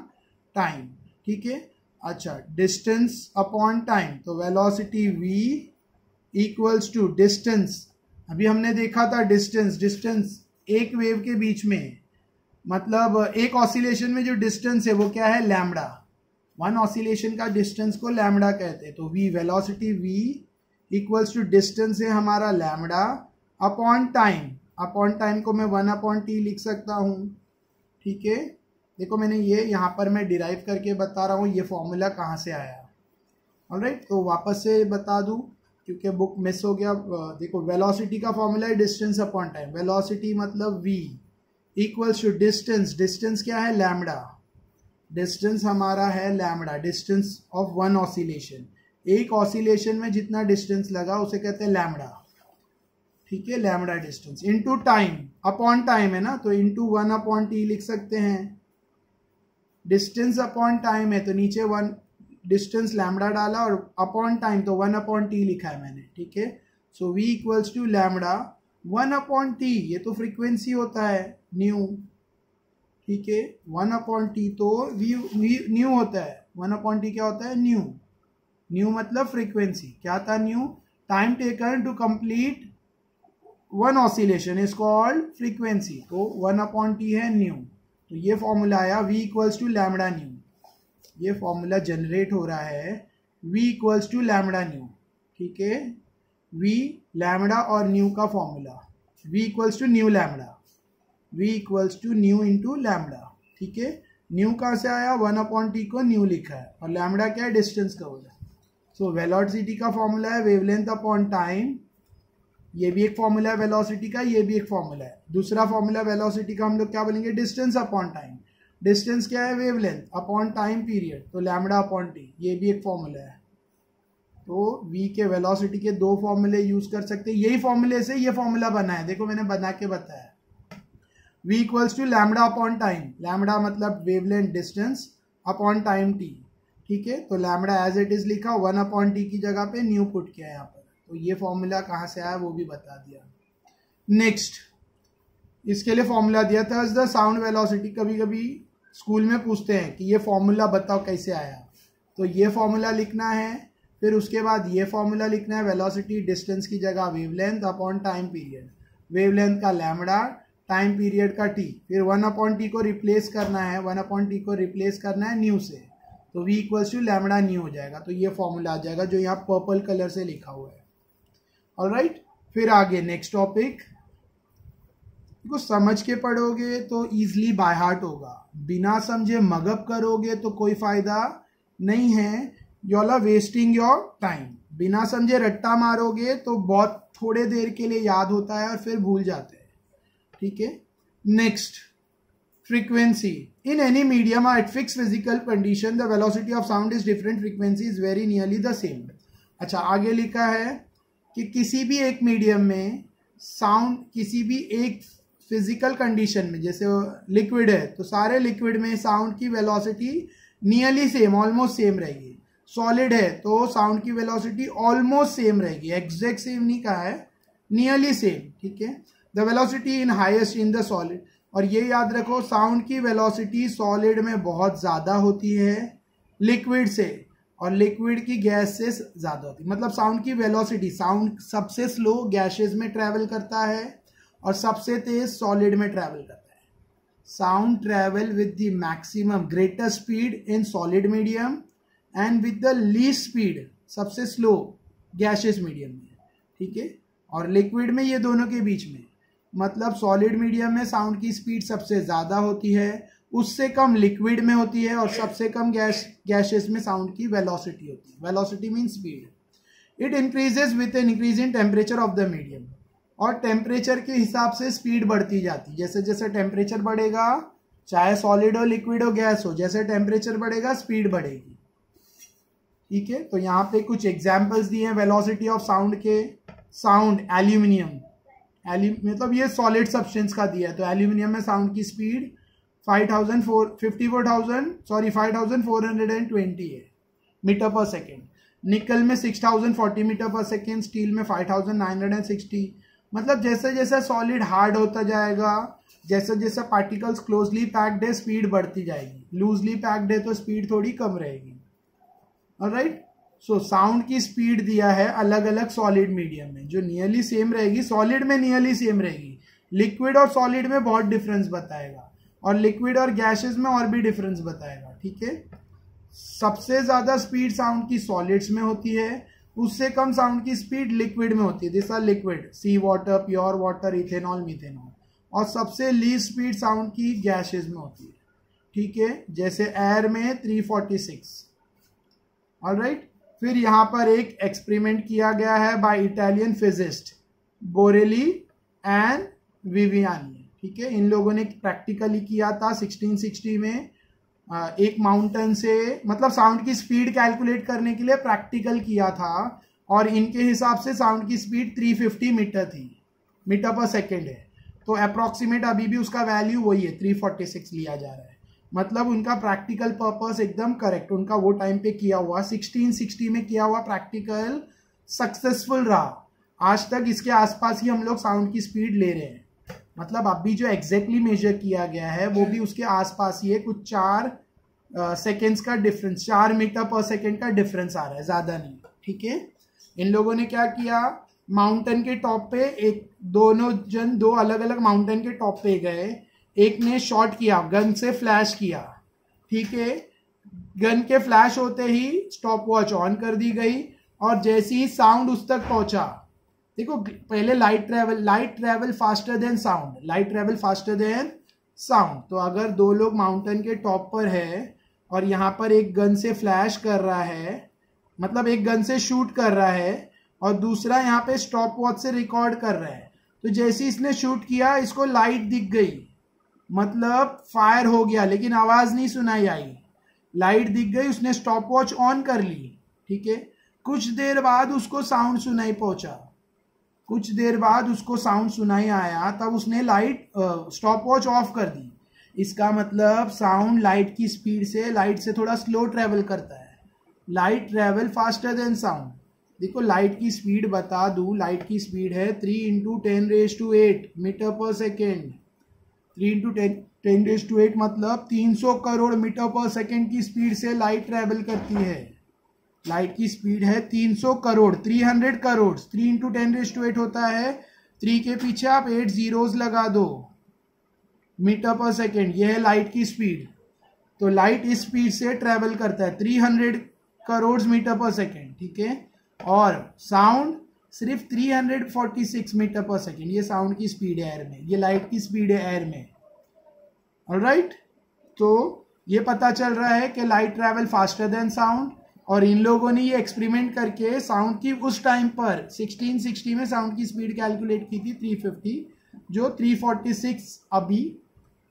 टाइम, ठीक है। अच्छा, डिस्टेंस अपॉन टाइम, तो velocity v equals to distance, अभी हमने देखा था डिस्टेंस एक वेव के बीच में, मतलब एक ऑसिलेशन में जो डिस्टेंस है वो क्या है, लैम्बडा। 1 ऑसिलेशन का डिस्टेंस को लैम्बडा कहते हैं। तो v, velocity v equals to distance है हमारा lambda upon time, upon time को मैं 1/t लिख सकता हूँ, ठीक है। देखो मैंने ये यहाँ पर मैं डिराइव करके बता रहा हूँ ये फॉर्मूला कहाँ से आया। ऑलराइट, तो वापस से बता दूँ क्योंकि बुक मिस हो गया। देखो वेलोसिटी का फॉर्मूला है डिस्टेंस अपॉन टाइम, वेलोसिटी मतलब v इक्वल्स टू डिस्टेंस क्या है, लैम्बडा, डिस्टेंस हमारा है लैम्बडा, डिस्टेंस ऑफ 1 ऑसिलेशन, एक ऑसिलेशन में जितना डिस्टेंस लगा उसे कहते हैं लैम्बडा, ठीक है, lambda distance into time, upon time है ना, तो इनटू 1/t लिख सकते हैं। डिस्टेंस अपॉन टाइम है तो नीचे 1 डिस्टेंस लैम्बडा डाला और अपॉन टाइम तो 1/t लिखा है मैंने, ठीक है। So v equals to lambda 1/t, ये तो फ्रीक्वेंसी होता है न्यू, ठीक है। 1/t तो न्यू होता है, 1/t क्या होता है, न्यू। न्यू मतलब फ्रीक्वेंसी, क्या था nu, time taken to complete one oscillation is called frequency, तो 1/t है न्यू। तो ये फॉर्मूला आया v equals to lambda nu, ये फॉर्मूला जनरेट हो रहा है v equals to lambda nu, ठीक है। v लैम्बडा और न्यू का formula, v equals to nu lambda, v equals to nu into lambda, ठीक है। न्यू कहाँ से आया, 1/t को न्यू लिखा है और लैम्बडा क्या है, डिस्टेंस का बोला। सो वेलोसिटी का फॉर्मूला है वेवलेंथ अपॉन टाइम, ये भी एक फॉर्मूला है वेलोसिटी का, ये भी एक फॉर्मूला है। दूसरा फॉर्मूला वेलोसिटी का हम लोग क्या बोलेंगे, डिस्टेंस अपॉन टाइम। डिस्टेंस क्या है, वेवलेंथ अपॉन टाइम पीरियड, तो लैम्बडा अपॉन टी, ये भी एक फॉर्मूला है। तो v के वेलोसिटी के दो फॉर्मूले यूज कर सकते हैं, यही फॉर्मूले से ये फॉर्मूला बना है, देखो मैंने बना के बताया। v equals to lambda upon time, lambda मतलब wavelength distance upon time t, ठीक है। तो लैम्बडा एज इट इज लिखा, 1/t की जगह पे न्यू पुट किया यहाँ पर, तो ये फॉर्मूला कहाँ से आया वो भी बता दिया। नेक्स्ट, इसके लिए फॉर्मूला दिया था द साउंड वेलोसिटी। कभी कभी स्कूल में पूछते हैं कि ये फॉर्मूला बताओ कैसे आया, तो ये फॉर्मूला लिखना है, फिर उसके बाद ये फॉर्मूला लिखना है, वेलोसिटी डिस्टेंस की जगह wavelength upon time period, wavelength का लैम्बडा, टाइम पीरियड का t, फिर 1/t को रिप्लेस करना है, 1/t को रिप्लेस करना है न्यू से, तो v equals to lambda nu हो जाएगा। तो ये फॉर्मूला आ जाएगा जो यहाँ पर्पल कलर से लिखा हुआ है। ऑलराइट, फिर आगे नेक्स्ट टॉपिक को समझ के पढ़ोगे तो इजीली बाय हार्ट होगा, बिना समझे मगअप करोगे तो कोई फायदा नहीं है, you all are wasting your time. बिना समझे रट्टा मारोगे तो बहुत थोड़े देर के लिए याद होता है और फिर भूल जाते हैं, ठीक है। Next, frequency in any medium at fix physical condition the velocity of sound is different, frequency is very nearly the same. अच्छा, आगे लिखा है कि किसी भी एक मीडियम में साउंड, किसी भी एक फिजिकल कंडीशन में, जैसे लिक्विड है तो सारे लिक्विड में साउंड की velocity nearly same, almost same रहेगी। सॉलिड है तो साउंड की वेलोसिटी ऑलमोस्ट सेम रहेगी, एग्जैक्ट सेम नहीं कहा है, नियरली सेम, ठीक है। The velocity in highest in the solid, और ये याद रखो साउंड की वेलोसिटी सॉलिड में बहुत ज़्यादा होती है लिक्विड से, और लिक्विड की गैस से ज़्यादा होती है। मतलब साउंड की वेलोसिटी, साउंड सबसे स्लो गैसेस में ट्रैवल करता है और सबसे तेज सॉलिड में ट्रैवल करता है। Sound travel with the maximum greater speed in solid medium and with the least speed, सबसे स्लो गैसेस मीडियम में, ठीक है। और लिक्विड में ये दोनों के बीच में, मतलब सॉलिड मीडियम में साउंड की स्पीड सबसे ज़्यादा होती है, उससे कम लिक्विड में होती है, और सबसे कम गैसेस में साउंड की वेलोसिटी होती है। Velocity mean speed. It increases with an increase in temperature of the medium, और टेम्परेचर के हिसाब से स्पीड बढ़ती जाती है। जैसे जैसे टेम्परेचर बढ़ेगा, चाहे सॉलिड हो, लिक्विड हो, गैस हो, जैसे टेम्परेचर बढ़ेगा स्पीड बढ़ेगी, ठीक है। तो यहाँ पे कुछ एग्जाम्पल्स दिए हैं वेलोसिटी ऑफ साउंड के। साउंड एल्यूमिनियम, मतलब ये सॉलिड सब्सटेंस का दिया है, तो एल्यूमिनियम में साउंड की स्पीड 5420 है मीटर पर सेकेंड। निकल में 6040 मीटर पर सेकेंड, स्टील में 5960। मतलब जैसे जैसे सॉलिड हार्ड होता जाएगा, जैसे जैसे पार्टिकल्स क्लोजली पैक्ड है, स्पीड बढ़ती जाएगी, लूजली पैक्ड है तो स्पीड थोड़ी कम रहेगी। ऑलराइट, सो साउंड की स्पीड दिया है अलग अलग सॉलिड मीडियम में, जो नियरली सेम रहेगी, सॉलिड में नियरली सेम रहेगी, लिक्विड और सॉलिड में बहुत डिफरेंस बताएगा, और लिक्विड और गैसेस में और भी डिफरेंस बताएगा, ठीक है। सबसे ज्यादा स्पीड साउंड की सॉलिड्स में होती है, उससे कम साउंड की स्पीड लिक्विड में होती है। This are liquid, sea water, pure water, ethanol, methanol. और सबसे लीस्ट स्पीड साउंड की गैसेस में होती है, ठीक है, जैसे एयर में 346। ऑलराइट, फिर यहाँ पर एक एक्सपेरिमेंट किया गया है by Italian physicist Borelli and Viviani, ठीक है। इन लोगों ने प्रैक्टिकली किया था 1660 में, एक माउंटेन से, मतलब साउंड की स्पीड कैलकुलेट करने के लिए प्रैक्टिकल किया था, और इनके हिसाब से साउंड की स्पीड 350 मीटर थी, मीटर पर सेकेंड है, तो अप्रॉक्सीमेट अभी भी उसका वैल्यू वही है, 346 लिया जा रहा है। मतलब उनका प्रैक्टिकल पर्पस एकदम करेक्ट, उनका वो टाइम पे किया हुआ 1660 में किया हुआ प्रैक्टिकल सक्सेसफुल रहा। आज तक इसके आसपास ही हम लोग साउंड की स्पीड ले रहे हैं, मतलब अभी जो एग्जैक्टली मेजर किया गया है वो भी उसके आसपास ही है, कुछ 4 सेकेंड्स का डिफरेंस, 4 मीटर पर सेकेंड का डिफरेंस आ रहा है, ज्यादा नहीं। ठीक है, इन लोगों ने क्या किया, माउंटेन के टॉप पे दो अलग अलग माउंटेन के टॉप पे गए, एक ने शॉट किया, गन से फ्लैश किया। ठीक है, गन के फ्लैश होते ही स्टॉप वॉच ऑन कर दी गई, और जैसे ही साउंड उस तक पहुंचा, देखो पहले light travel faster than sound, तो अगर 2 लोग माउंटेन के टॉप पर है और यहाँ पर एक गन से फ्लैश कर रहा है, मतलब एक गन से शूट कर रहा है और दूसरा यहाँ पे स्टॉप वॉच से रिकॉर्ड कर रहा है, तो जैसे इसने शूट किया इसको लाइट दिख गई, मतलब फायर हो गया, लेकिन आवाज नहीं सुनाई आई, लाइट दिख गई, उसने स्टॉप वॉच ऑन कर ली। ठीक है, कुछ देर बाद उसको साउंड सुनाई आया, तब उसने स्टॉप वॉच ऑफ कर दी। इसका मतलब साउंड लाइट से थोड़ा स्लो ट्रेवल करता है, light travel faster than sound. देखो लाइट की स्पीड बता दूं, लाइट की स्पीड है 3 × 10⁸ मीटर पर सेकेंड। 3 × 10⁸ मतलब 300 करोड़ मीटर पर सेकेंड की स्पीड से लाइट ट्रेवल करती है। लाइट की स्पीड है 300 करोड़, 300 करोड़, 3 × 10⁸ होता है, 3 के पीछे आप 8 zeros लगा दो, मीटर पर सेकेंड, यह है लाइट की स्पीड। तो लाइट इस स्पीड से ट्रेवल करता है 300 करोड़ मीटर पर सेकेंड। ठीक है, और साउंड सिर्फ 346 मीटर पर सेकेंड, ये साउंड की स्पीड है एयर में, ये लाइट की स्पीड है एयर में। ऑलराइट, तो ये पता चल रहा है कि light travel faster than sound, और इन लोगों ने ये एक्सपेरिमेंट करके साउंड की उस टाइम पर 1660 में साउंड की स्पीड कैलकुलेट की थी 350, जो 346 अभी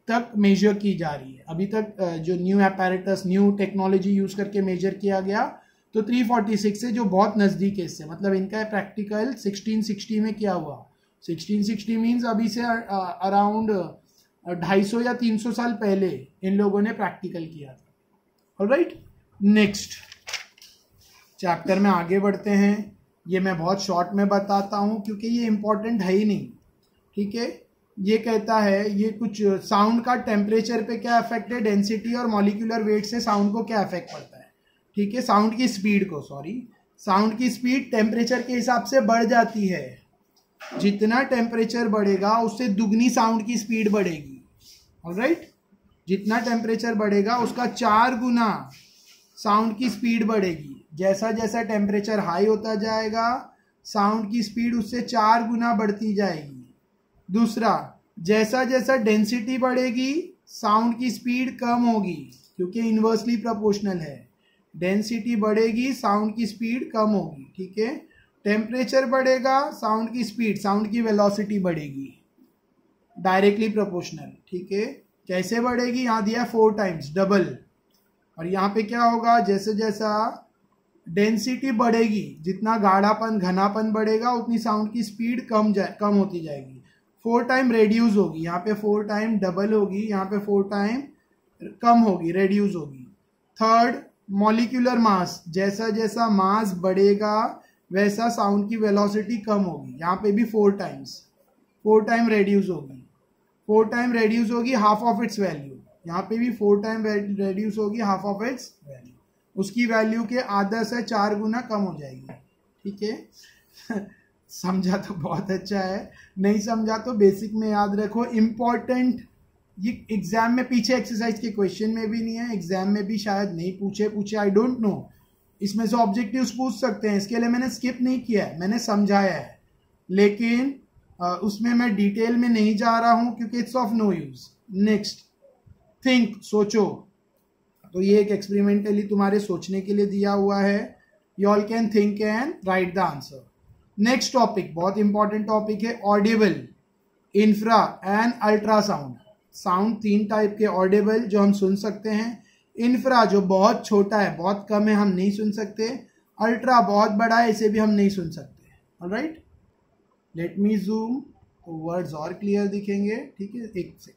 तक मेजर की जा रही है। अभी तक जो new apparatus, new technology use करके मेजर किया गया, तो 346 से जो बहुत नजदीक है इससे, मतलब इनका प्रैक्टिकल 1660 में किया हुआ। 1660 मीन्स अभी से अराउंड 250 या 300 साल पहले इन लोगों ने प्रैक्टिकल किया था। ऑलराइट, नेक्स्ट चैप्टर में आगे बढ़ते हैं। ये मैं बहुत शॉर्ट में बताता हूँ क्योंकि ये इंपॉर्टेंट है ही नहीं। ठीक है, ये कहता है, ये कुछ साउंड का टेम्परेचर पे क्या इफेक्ट है, डेंसिटी और मॉलिक्यूलर वेट से साउंड को क्या इफेक्ट पड़ता है। ठीक है, साउंड की स्पीड टेम्परेचर के हिसाब से बढ़ जाती है, जितना टेम्परेचर बढ़ेगा उससे दुगनी साउंड की स्पीड बढ़ेगी। ऑलराइट, जितना टेम्परेचर बढ़ेगा उसका 4 गुना साउंड की स्पीड बढ़ेगी। जैसा जैसा टेम्परेचर हाई होता जाएगा साउंड की स्पीड उससे 4 गुना बढ़ती जाएगी। दूसरा, जैसा जैसा डेंसिटी बढ़ेगी साउंड की स्पीड कम होगी, क्योंकि इन्वर्सली प्रोपोर्शनल है। डेंसिटी बढ़ेगी साउंड की स्पीड कम होगी। ठीक है, टेम्परेचर बढ़ेगा साउंड की वेलोसिटी बढ़ेगी, डायरेक्टली प्रोपोर्शनल। ठीक है, कैसे बढ़ेगी, यहाँ दिया 4 टाइम्स, डबल। और यहाँ पे क्या होगा, जैसे जैसा डेंसिटी बढ़ेगी, जितना गाढ़ापन घनापन बढ़ेगा उतनी साउंड की स्पीड कम होती जाएगी। 4 टाइम रेड्यूस होगी, यहाँ पे 4 टाइम डबल होगी, यहाँ पे 4 टाइम कम होगी, रेड्यूस होगी। थर्ड, मॉलिक्यूलर मास, जैसा जैसा मास बढ़ेगा वैसा साउंड की वेलोसिटी कम होगी, यहाँ पे भी 4 टाइम रेड्यूस होगी। 4 टाइम रेड्यूस होगी हाफ ऑफ इट्स वैल्यू, यहाँ पे भी 4 टाइम रेड्यूस होगी हाफ ऑफ इट्स वैल्यू, उसकी वैल्यू के आधा से 4 गुना कम हो जाएगी। ठीक है समझा तो बहुत अच्छा है, नहीं समझा तो बेसिक में याद रखो। इम्पॉर्टेंट, ये एग्जाम में पीछे एक्सरसाइज के क्वेश्चन में भी नहीं है, एग्जाम में भी शायद नहीं पूछे, आई डोंट नो। इसमें से ऑब्जेक्टिव्स पूछ सकते हैं, इसके लिए मैंने स्किप नहीं किया है, मैंने समझाया है, लेकिन उसमें मैं डिटेल में नहीं जा रहा हूं क्योंकि it's of no use. Next, think, सोचो। तो ये एक एक्सपेरिमेंटली तुम्हारे सोचने के लिए दिया हुआ है। You all can think and right the answer. Next topic बहुत इंपॉर्टेंट टॉपिक है, Audible, infra and ultrasound. Sound 3 type के, ऑडिबल जो हम सुन सकते हैं, इंफ्रा जो बहुत छोटा है, बहुत कम है, हम नहीं सुन सकते, अल्ट्रा बहुत बड़ा है, इसे भी हम नहीं सुन सकते। ऑलराइट, लेट मी जूम, तो वर्ड्स और क्लियर दिखेंगे। ठीक है, एक से।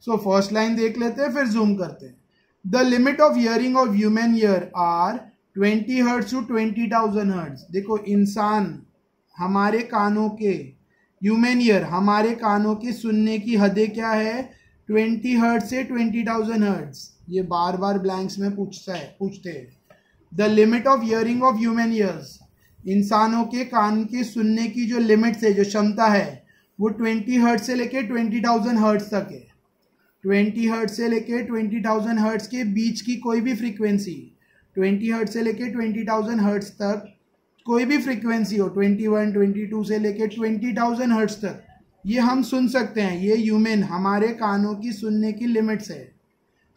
सो फर्स्ट लाइन देख लेते हैं फिर जूम करते हैं। The limit of hearing of human ear are 20 hertz to 20,000 hertz. देखो इंसान हमारे कानों के ह्यूमन ईयर हमारे कानों के सुनने की हदें क्या है? 20 हर्ट्ज से 20,000 हर्ट्ज। ये बार बार ब्लैंक्स में पूछते हैं। The limit of hearing of human years, इंसानों के कान के सुनने की जो लिमिट है, जो क्षमता है, वो 20 हर्ट्ज से लेके 20,000 हर्ट्ज तक है। 20 हर्ट्ज से लेके 20,000 हर्ट्ज के बीच की कोई भी फ्रीक्वेंसी, 20 हर्ट्ज से लेके 20,000 हर्ट्ज तक कोई भी फ्रीक्वेंसी हो, 21, 22 से लेके 20,000 हर्ट्ज तक, ये हम सुन सकते हैं। ये ह्यूमन हमारे कानों की सुनने की लिमिट्स है।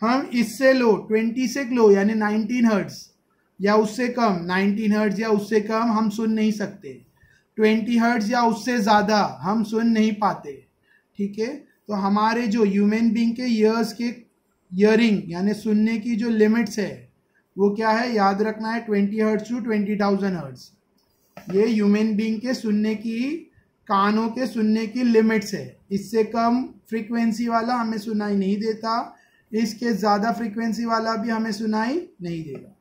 हम इससे लो, 20 से लो यानी 19 हर्ट्ज या उससे कम, 19 हर्ट्ज या उससे कम हम सुन नहीं सकते। 20 हर्ट्ज या उससे ज़्यादा हम सुन नहीं पाते। ठीक है, तो हमारे जो ह्यूमन बीइंग के ईयर्स के ईयरिंग यानी सुनने की जो लिमिट्स है वो क्या है? याद रखना है 20 हर्ट्ज टू 20,000 हर्ट्ज। ये ह्यूमन बीइंग के सुनने की, कानों के सुनने की लिमिट्स है। इससे कम फ्रीक्वेंसी वाला हमें सुनाई नहीं देता, इसके ज़्यादा फ्रीक्वेंसी वाला भी हमें सुनाई नहीं देगा।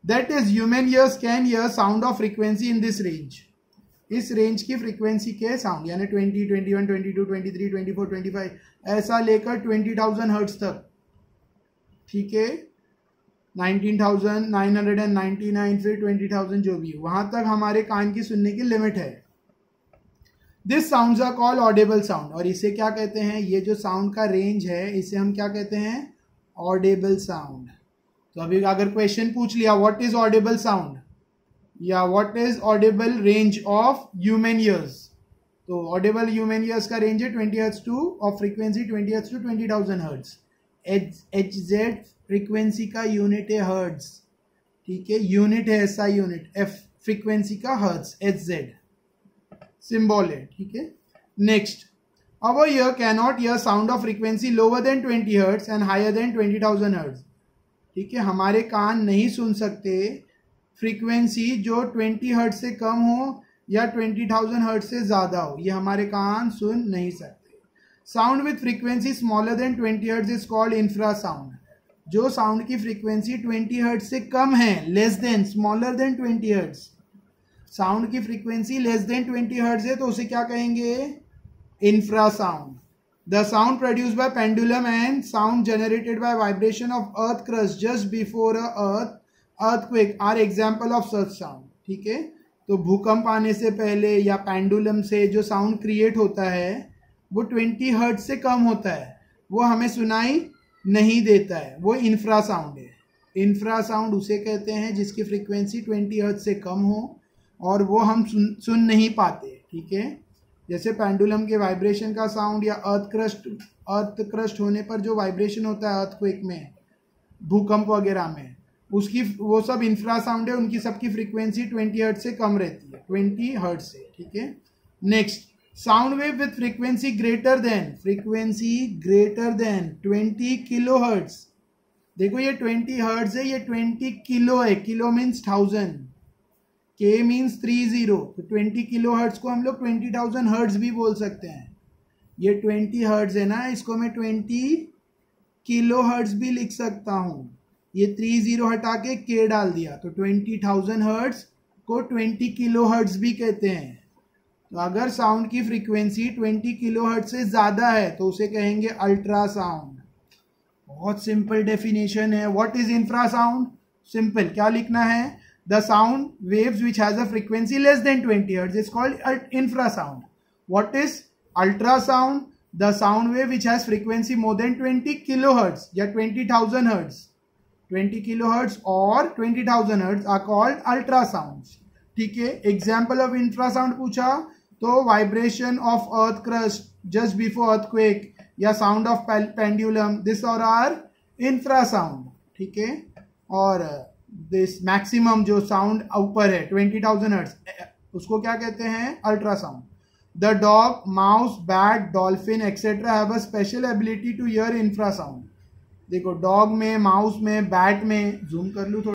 That is human ears can hear sound of frequency in this range. इस रेंज की फ्रीक्वेंसी के साउंड यानी 20, 21, 22, 23, 24, 25 ऐसा लेकर 20,000 हर्ट्ज तक। ठीक है, 19,999 फिर 20,000 जो भी, वहां तक हमारे कान की सुनने की लिमिट है। This sounds are called audible sound. और इसे क्या कहते हैं? ये जो साउंड का रेंज है इसे हम क्या कहते हैं? Audible sound. तो अभी अगर क्वेश्चन पूछ लिया व्हाट इज ऑडिबल साउंड या what is audible range of human ears, तो ऑडिबल ह्यूमन ईयर्स का रेंज है 20 हर्ट्ज टू, और frequency 20 hertz to 20,000 hertz. HZ frequency का यूनिट है हर्ट्ज। ठीक है, यूनिट है SI यूनिट, F फ्रीक्वेंसी का हर्ट्ज, HZ सिंबल है। ठीक है, next, our ear cannot hear sound of frequency lower than 20 hertz and higher than 20,000 hertz. ठीक है, हमारे कान नहीं सुन सकते फ्रीक्वेंसी जो 20 हर्ट्ज से कम हो या 20,000 हर्ट्ज से ज़्यादा हो, ये हमारे कान सुन नहीं सकते। Sound with frequency smaller than 20 hertz is called infrasound. जो साउंड की फ्रीक्वेंसी 20 हर्ट्ज से कम है, less than, smaller than 20 hertz, sound की फ्रीक्वेंसी लेस देन 20 हर्ट्ज है तो उसे क्या कहेंगे? Infrasound. The sound produced by pendulum and sound generated by vibration of earth crust just before a earthquake are example of such sound. ठीक है, तो भूकंप आने से पहले या पेंडुलम से जो साउंड क्रिएट होता है वो 20 हर्ट्ज से कम होता है, वो हमें सुनाई नहीं देता है, वो इंफ्रासाउंड है। इंफ्रासाउंड उसे कहते हैं जिसकी फ्रीक्वेंसी 20 हर्ट्ज से कम हो और वो हम सुन नहीं पाते। ठीक है, जैसे पेंडुलम के वाइब्रेशन का साउंड या अर्थ क्रस्ट होने पर जो वाइब्रेशन होता है अर्थक्वेक में, भूकंप वगैरह में, उसकी वो सब इंफ्रासाउंड है, उनकी सबकी फ्रीक्वेंसी 20 हर्ट्ज से कम रहती है, 20 हर्ट्ज से। ठीक है, next, sound wave with frequency greater than 20 kilo hertz. देखो ये 20 हर्ट्ज है, ये 20 किलो है, किलो मीन्स 1000, K मीन्स 30, तो 20 किलो हर्ट्ज को हम लोग 20,000 हर्ट्ज भी बोल सकते हैं। ये 20 हर्ट्ज है ना, इसको मैं 20 किलो हर्ट्ज भी लिख सकता हूँ। ये 30 हटा के K डाल दिया तो 20,000 हर्ट्ज को 20 किलो हर्ट्ज भी कहते हैं। तो अगर साउंड की फ्रीक्वेंसी 20 किलो हर्ट्ज से ज़्यादा है तो उसे कहेंगे अल्ट्रासाउंड। बहुत सिंपल डेफिनेशन है। What is infrasound? सिंपल, क्या लिखना है? The sound waves which has a frequency less than 20 hertz is called infrasound. What is ultrasound? The sound wave which has frequency more than 20 kilohertz या 20,000 hertz, 20 kilohertz or 20,000 hertz are called ultrasounds. ठीक है, example of infrasound पूछा तो vibration of earth crust just before earthquake या sound of pendulum, this all are infrasound. ठीक है, और this maximum जो साउंड ऊपर है 20,000 हर्ट्ज, उसको क्या कहते हैं? Ultrasound. The dog, mouse, bat, dolphin etcetera have a special ability to hear infrasound. देखो डॉग में, माउस में, बैट में, जूम कर लूँ थोड़ा,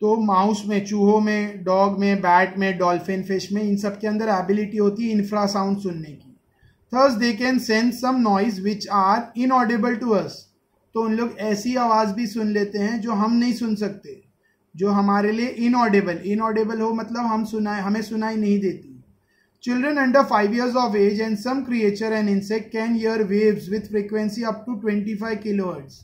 तो माउस में, चूहों में, डॉग में, बैट में, डॉल्फिन, फिश में, इन सब के अंदर एबिलिटी होती है इंफ्रासाउंड सुनने की। Thus they can sense some noise which are inaudible to us. तो उन लोग ऐसी आवाज़ भी सुन लेते हैं जो हम नहीं सुन सकते, जो हमारे लिए इनऑडिबल हो, मतलब हमें सुनाई नहीं देती। Children under 5 years of age and some creature and insect can hear waves with frequency up to 25 kilohertz.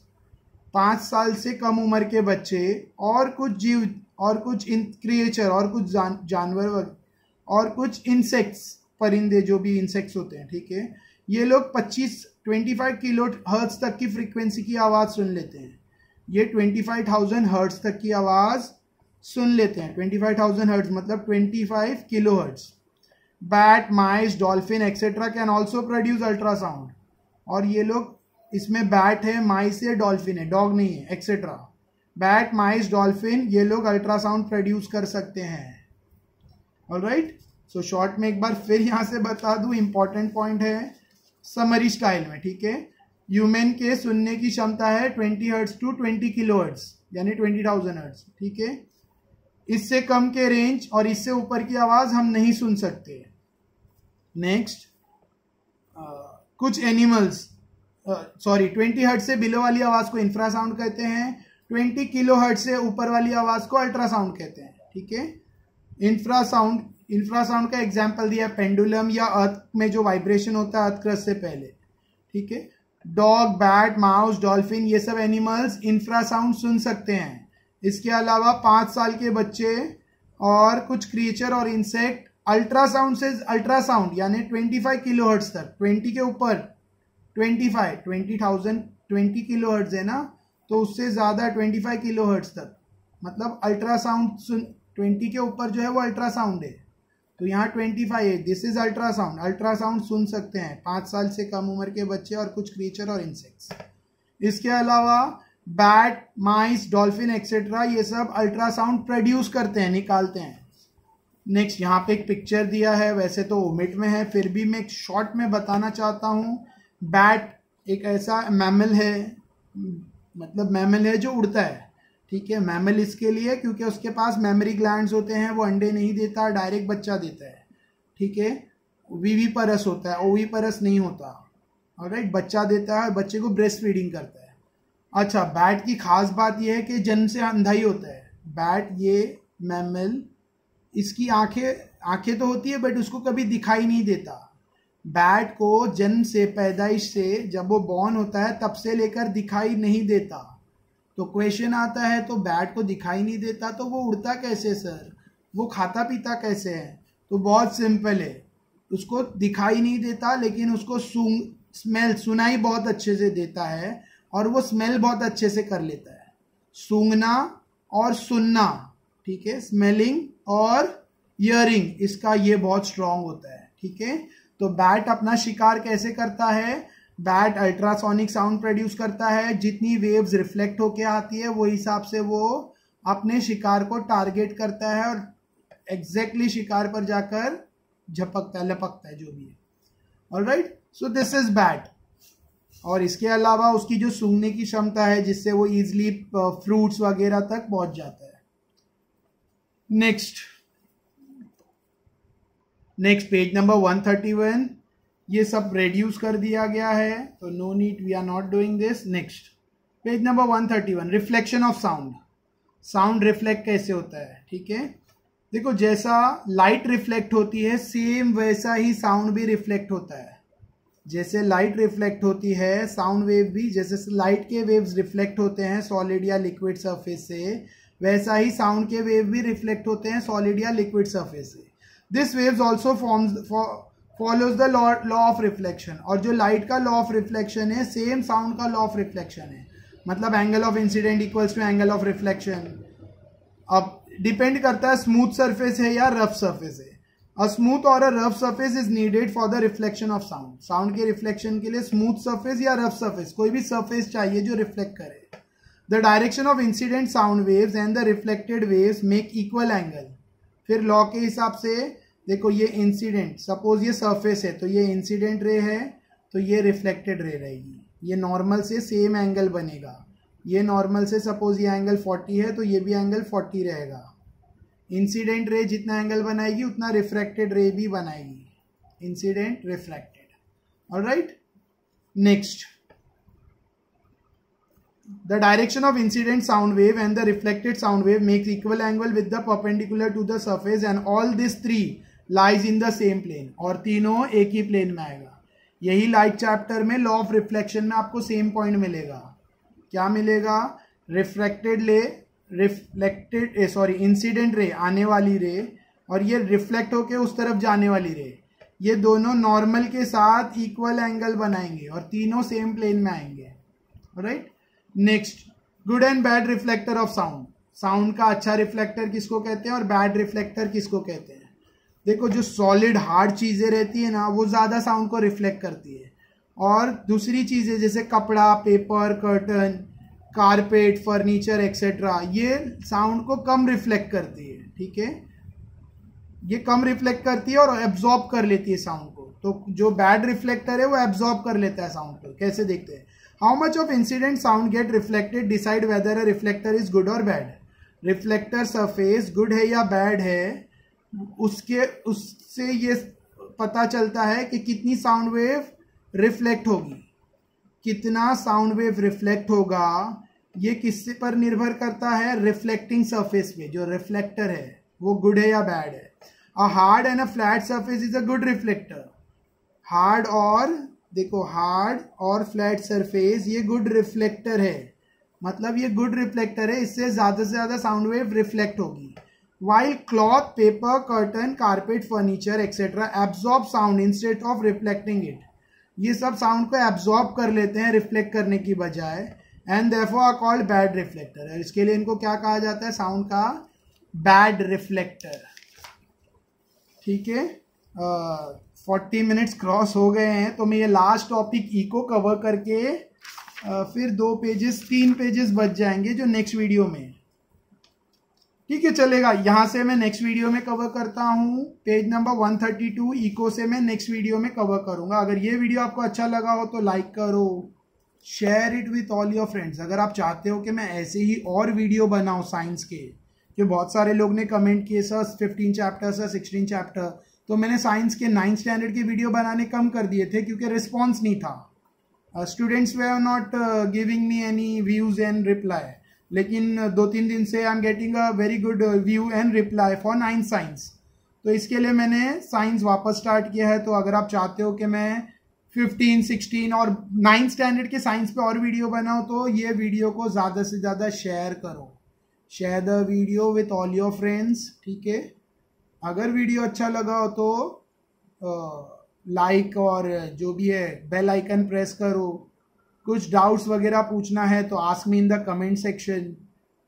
5 साल से कम उम्र के बच्चे और कुछ जीव और कुछ क्रिएचर और कुछ जानवर और कुछ इंसेक्ट्स, परिंदे जो भी इंसेक्ट्स होते हैं, ठीक है, ये लोग 25 किलो हर्ट्ज तक की फ्रीक्वेंसी की आवाज़ सुन लेते हैं। ये 25,000 हर्ट्ज तक की आवाज़ सुन लेते हैं। 25,000 हर्ट्ज मतलब 25 kilo hertz. Bat, mice, dolphin etcetera can also produce ultrasound. और ये लोग, इसमें बैट है, माइस है, डॉल्फिन है, डॉग नहीं है, एक्सेट्रा। बैट, माइस, डॉल्फिन ये लोग अल्ट्रासाउंड प्रोड्यूस कर सकते हैं। ऑलराइट, सो शॉर्ट में एक बार फिर यहाँ से बता दूँ, इंपॉर्टेंट पॉइंट है समरी स्टाइल में, ठीक है। ह्यूमन के सुनने की क्षमता है 20 हर्ट्ज टू 20 किलो हर्ट्ज, यानी 20,000 हर्ट्ज, ठीक है। इससे कम के रेंज और इससे ऊपर की आवाज़ हम नहीं सुन सकते। नेक्स्ट, कुछ एनिमल्स 20 हर्ट्ज से बिलो वाली आवाज़ को इंफ्रासाउंड कहते हैं, 20 किलो हर्ट्ज से ऊपर वाली आवाज़ को अल्ट्रासाउंड कहते हैं, ठीक है। इंफ्रासाउंड का एग्जाम्पल दिया पेंडुलम या अर्थ में जो वाइब्रेशन होता है अर्थ क्रस्ट से पहले, ठीक है। डॉग, बैट, माउस, डॉल्फिन ये सब एनिमल्स इंफ्रासाउंड सुन सकते हैं। इसके अलावा 5 साल के बच्चे और कुछ क्रिएचर और इंसेक्ट अल्ट्रासाउंड यानी 25 किलो हर्ट्ज तक, 20 के ऊपर 20 किलो हर्ट्ज है ना, तो उससे ज़्यादा 25 किलो हर्ट्ज तक, मतलब अल्ट्रासाउंड सुन, 20 के ऊपर जो है वो अल्ट्रासाउंड है, तो यहाँ 25 है, दिस इज अल्ट्रासाउंड सुन सकते हैं 5 साल से कम उम्र के बच्चे और कुछ क्रिएचर और इंसेक्ट्स। इसके अलावा बैट, माइस, डॉल्फिन एक्सेट्रा ये सब अल्ट्रासाउंड प्रोड्यूस करते हैं, निकालते हैं। नेक्स्ट, यहाँ पे एक पिक्चर दिया है, वैसे तो ओमिट में है, फिर भी मैं एक शॉर्ट में बताना चाहता हूँ। बैट एक ऐसा मैमल है, मतलब मैमल है जो उड़ता है, ठीक है। मैमल इसके लिए क्योंकि उसके पास मेमोरी ग्लैंड्स होते हैं, वो अंडे नहीं देता, डायरेक्ट बच्चा देता है, ठीक है। विविपरस होता है, ओविपरस नहीं होता, ऑलराइट, बच्चा देता है, बच्चे को ब्रेस्ट फीडिंग करता है। अच्छा, बैट की खास बात यह है कि जन्म से अंधा ही होता है बैट, ये मैमल, इसकी आंखें तो होती है बट उसको कभी दिखाई नहीं देता। बैट को जन्म से, पैदाइश से, जब वो बॉर्न होता है तब से लेकर दिखाई नहीं देता। तो क्वेश्चन आता है, तो बैट को दिखाई नहीं देता तो वो उड़ता कैसे सर, वो खाता पीता कैसे है? तो बहुत सिंपल है, उसको दिखाई नहीं देता लेकिन उसको सुनाई बहुत अच्छे से देता है और वो स्मेल बहुत अच्छे से कर लेता है। सूंघना और सुनना, ठीक है, स्मेलिंग और हियरिंग, इसका ये बहुत स्ट्रांग होता है, ठीक है। तो बैट अपना शिकार कैसे करता है? बैट अल्ट्रासोनिक साउंड प्रोड्यूस करता है, जितनी वेव्स रिफ्लेक्ट होके आती है वो हिसाब से वो अपने शिकार को टारगेट करता है और एग्जैक्टली शिकार पर जाकर झपकता है, लपकता है, जो भी है। Alright, so this is bat. और इसके अलावा उसकी जो सूंघने की क्षमता है जिससे वो इजीली फ्रूट्स वगैरह तक पहुंच जाता है। नेक्स्ट पेज नंबर 131, ये सब रेड्यूस कर दिया गया है, तो no need, we are not doing this. Next page number 131, reflection of sound. Sound reflect कैसे होता है, ठीक है। देखो, जैसा लाइट रिफ्लेक्ट होती है सेम वैसा ही साउंड भी रिफ्लेक्ट होता है। जैसे लाइट रिफ्लेक्ट होती है, साउंड वेव भी, जैसे लाइट के वेव्स रिफ्लेक्ट होते हैं सॉलिड या लिक्विड सरफेस से, वैसा ही साउंड के वेव भी रिफ्लेक्ट होते हैं सॉलिड या लिक्विड सरफेस से। This waves also follows the law of reflection. और जो लाइट का लॉ ऑफ रिफ्लेक्शन है सेम साउंड का लॉ ऑफ रिफ्लेक्शन है, मतलब angle of incidence equals to angle of reflection. अब डिपेंड करता है स्मूथ सरफेस है या रफ सरफेस है। A smooth or a rough surface is needed for the reflection of sound. Sound के रिफ्लेक्शन के लिए स्मूथ सरफेस या रफ सरफेस, कोई भी सरफेस चाहिए जो रिफ्लेक्ट करे। The direction of incident sound waves and the reflected waves make equal angle. फिर लॉ के हिसाब से देखो, ये इंसिडेंट, सपोज ये सरफेस है तो ये इंसिडेंट रे है, तो ये रिफ्लेक्टेड रे रहेगी। ये नॉर्मल से सेम एंगल बनेगा। ये नॉर्मल से सपोज ये एंगल 40 है तो ये भी एंगल 40 रहेगा। इंसिडेंट रे जितना एंगल बनाएगी उतना रिफ्रैक्टेड रे भी बनाएगी। Incident, refracted, alright. Next, the direction of incident sound wave and the reflected sound wave makes equal angle with the perpendicular to the surface and all these three lies in the same plane. और तीनों एक ही plane में आएगा. यही light chapter में law of reflection में आपको same point मिलेगा. क्या मिलेगा? इंसिडेंट रे, आने वाली रे, और ये रिफ्लेक्ट होके उस तरफ जाने वाली रे, ये दोनों नॉर्मल के साथ इक्वल एंगल बनाएंगे और तीनों सेम प्लेन में आएंगे. Right. Next, good and bad reflector of sound. Sound का अच्छा रिफ्लेक्टर किसको कहते हैं और बैड रिफ्लेक्टर किसको कहते हैं? देखो, जो सॉलिड हार्ड चीजें रहती है ना, वो ज्यादा साउंड को रिफ्लेक्ट करती है, और दूसरी चीजें जैसे कपड़ा, paper, curtain, carpet, furniture etcetera, ये साउंड को कम रिफ्लेक्ट करती है. ठीक है, ये कम रिफ्लेक्ट करती है और एब्जॉर्ब कर लेती है साउंड को. तो जो बैड रिफ्लेक्टर है वो एब्जॉर्ब कर लेता है साउंड को. कैसे देखते हैं? How much of incident sound gate reflected decide whether a reflector is good और बैड. रिफ्लेक्टर सरफेस गुड है या बैड है, उससे ये पता चलता है कि कितनी साउंड वेव रिफ्लेक्ट होगी. कितना साउंड वेव रिफ्लेक्ट होगा ये किससे पर निर्भर करता है? रिफ्लेक्टिंग सरफेस पे. जो रिफ्लेक्टर है वो गुड है या बैड है. A hard and a flat surface is a good reflector. Hard और फ्लैट सरफेस ये गुड रिफ्लेक्टर है. मतलब ये गुड रिफ्लेक्टर है, इससे ज्यादा से ज्यादा साउंड वेव रिफ्लेक्ट होगी. While cloth, paper, curtain, carpet, furniture, etc. absorb sound instead of reflecting it. ये सब साउंड को एब्जॉर्ब कर लेते हैं रिफ्लेक्ट करने की बजाय, and therefore are called bad reflector. इसके लिए इनको क्या कहा जाता है? साउंड का बैड रिफ्लेक्टर. ठीक है, 40 मिनट्स क्रॉस हो गए हैं, तो मैं ये लास्ट टॉपिक ई को कवर करके फिर 3 पेजेस बच जाएंगे जो नेक्स्ट वीडियो में. ठीक है, चलेगा. यहां से मैं नेक्स्ट वीडियो में कवर करता हूं. पेज नंबर 132 इको से मैं नेक्स्ट वीडियो में कवर करूंगा. अगर ये वीडियो आपको अच्छा लगा हो तो लाइक करो, share it with all your friends. अगर आप चाहते हो कि मैं ऐसे ही और वीडियो बनाऊं साइंस के, कि बहुत सारे लोग ने कमेंट किए सर 15 चैप्टर, सर 16 चैप्टर, तो मैंने साइंस के 9th स्टैंडर्ड के वीडियो बनाने कम कर दिए थे क्योंकि रिस्पॉन्स नहीं था. Students way not giving me any views and reply. लेकिन 2-3 दिन से I am getting a very good view and reply for 9th science. तो इसके लिए मैंने साइंस वापस स्टार्ट किया है. तो अगर आप चाहते हो कि मैं 15, 16 और 9th स्टैंडर्ड के साइंस पे और वीडियो बनाऊं, तो ये वीडियो को ज़्यादा से ज़्यादा शेयर करो. Share the video with all your friends. ठीक है, अगर वीडियो अच्छा लगा हो तो लाइक और जो भी है बेल आइकन प्रेस करो. कुछ डाउट्स वगैरह पूछना है तो ask me in the comment section.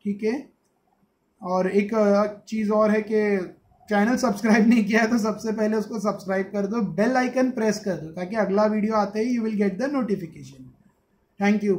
ठीक है, और एक चीज़ और है कि चैनल सब्सक्राइब नहीं किया है तो सबसे पहले उसको सब्सक्राइब कर दो, बेल आइकन प्रेस कर दो, ताकि अगला वीडियो आते ही you will get the notification. Thank you.